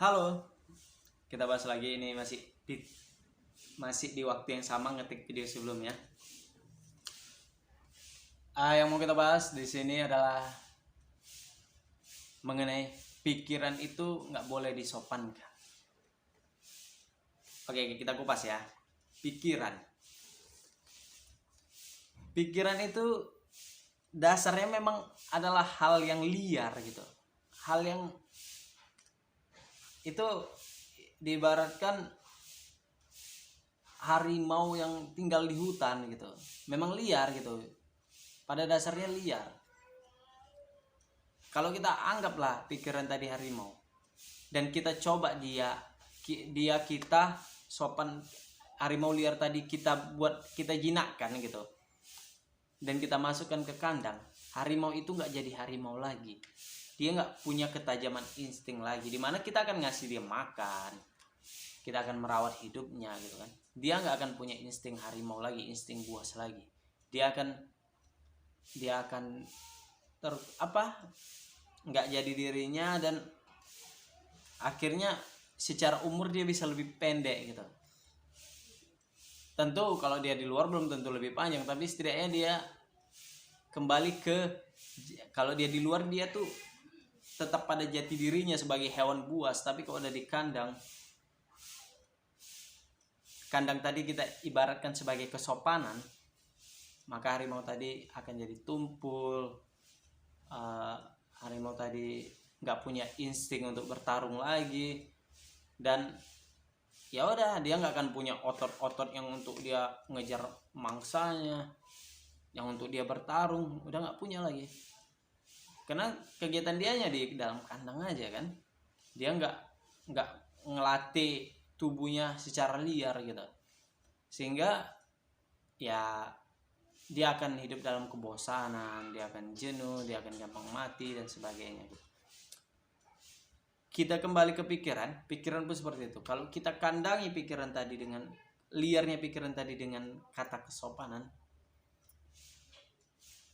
Halo, kita bahas lagi ini masih di waktu yang sama ngetik video sebelumnya. Yang mau kita bahas di sini adalah mengenai pikiran itu nggak boleh disopankan. Oke, kita kupas ya. Pikiran itu dasarnya memang adalah hal yang liar gitu. Hal yang itu diibaratkan harimau yang tinggal di hutan gitu. Memang liar gitu. Pada dasarnya liar. Kalau kita anggaplah pikiran tadi harimau dan kita coba kita sopan, harimau liar tadi kita jinakkan gitu, dan kita masukkan ke kandang, harimau itu nggak jadi harimau lagi. Dia nggak punya ketajaman insting lagi, dimana kita akan ngasih dia makan, kita akan merawat hidupnya gitu kan. Dia nggak akan punya insting harimau lagi, insting buas lagi. Dia akan nggak jadi dirinya, dan akhirnya secara umur dia bisa lebih pendek gitu. Tentu kalau dia di luar belum tentu lebih panjang, tapi setidaknya dia kembali ke, kalau dia di luar dia tuh tetap pada jati dirinya sebagai hewan buas. Tapi kalau udah di kandang tadi kita ibaratkan sebagai kesopanan, maka harimau tadi akan jadi tumpul. Harimau tadi nggak punya insting untuk bertarung lagi, dan ya udah, dia nggak akan punya otot-otot yang untuk dia ngejar mangsanya, yang untuk dia bertarung, udah nggak punya lagi. Karena kegiatan dia hanya di dalam kandang aja kan. Dia nggak ngelatih tubuhnya secara liar gitu, sehingga ya dia akan hidup dalam kebosanan, dia akan jenuh, dia akan gampang mati dan sebagainya gitu. Kita kembali ke pikiran pun seperti itu. Kalau kita kandangi pikiran tadi dengan liarnya, pikiran tadi dengan kata kesopanan,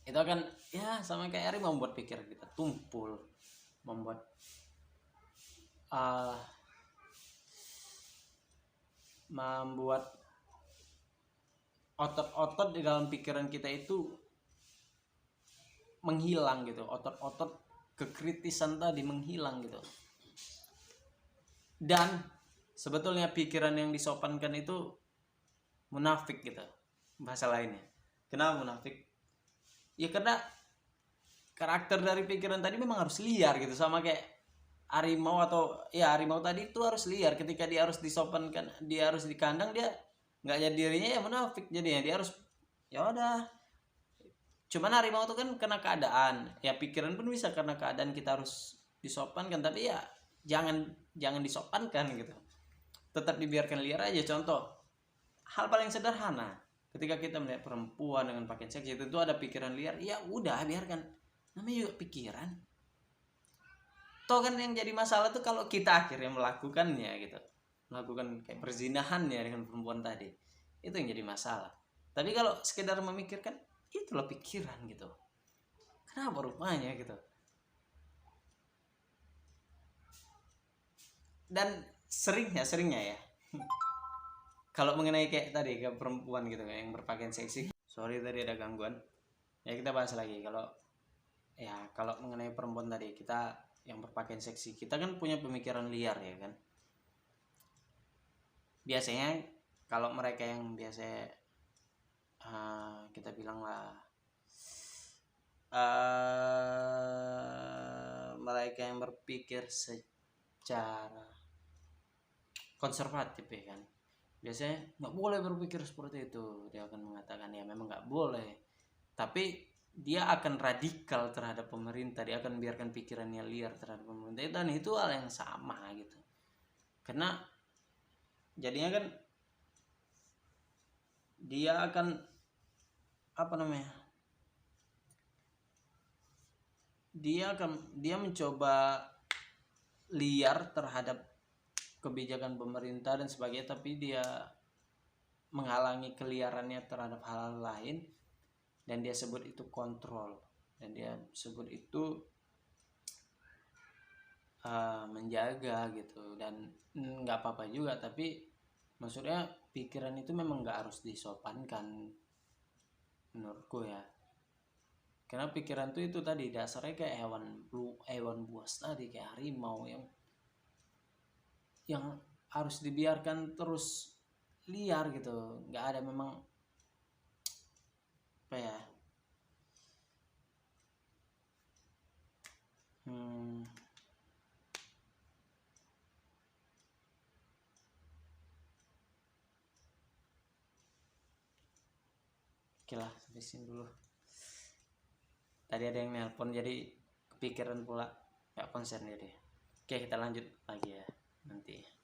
itu akan ya sama kayak Ari membuat pikiran kita tumpul, membuat otot-otot di dalam pikiran kita itu menghilang gitu, otot-otot kekritisan tadi menghilang gitu. Dan sebetulnya pikiran yang disopankan itu munafik gitu, bahasa lainnya. Kenapa munafik? Ya karena karakter dari pikiran tadi memang harus liar gitu, sama kayak harimau. Atau ya harimau tadi itu harus liar. Ketika dia harus disopankan, dia harus di kandang, dia nggak jadi dirinya, ya munafik jadinya. Dia harus ya udah. Cuman harimau itu kan karena keadaan, ya pikiran pun bisa karena keadaan kita harus disopankan, tapi ya jangan disopankan gitu. Tetap dibiarkan liar aja. Contoh hal paling sederhana, ketika kita melihat perempuan dengan pakaian seksi, itu ada pikiran liar, ya udah biarkan, namanya juga pikiran. Toh kan yang jadi masalah tuh kalau kita akhirnya melakukannya gitu, melakukan kayak perzinahan ya dengan perempuan tadi, itu yang jadi masalah. Tapi kalau sekedar memikirkan, itulah pikiran gitu. Kenapa rupanya gitu? Dan seringnya ya kalau mengenai kayak tadi ke perempuan gitu yang berpakaian seksi, sorry tadi ada gangguan ya, kita bahas lagi. Kalau mengenai perempuan tadi, kita yang berpakaian seksi, kita kan punya pemikiran liar ya kan. Biasanya kalau mereka yang biasa kita bilang lah mereka yang berpikir secara konservatif ya kan, biasanya nggak boleh berpikir seperti itu. Dia akan mengatakan ya memang nggak boleh, tapi dia akan radikal terhadap pemerintah. Dia akan biarkan pikirannya liar terhadap pemerintah, dan itu hal yang sama gitu. Karena jadinya kan dia akan dia mencoba liar terhadap kebijakan pemerintah dan sebagainya, tapi dia menghalangi keliarannya terhadap hal-hal lain, dan dia sebut itu kontrol, dan dia sebut itu menjaga gitu, dan nggak apa-apa juga, tapi maksudnya pikiran itu memang nggak harus disopankan menurutku ya, karena pikiran tuh itu tadi dasarnya kayak hewan buas tadi, kayak harimau yang harus dibiarkan terus liar gitu, nggak ada memang apa ya, oke lah, sampai sini dulu. Tadi ada yang nelpon jadi kepikiran pula, nggak konsen jadi. Oke, kita lanjut lagi ya nanti.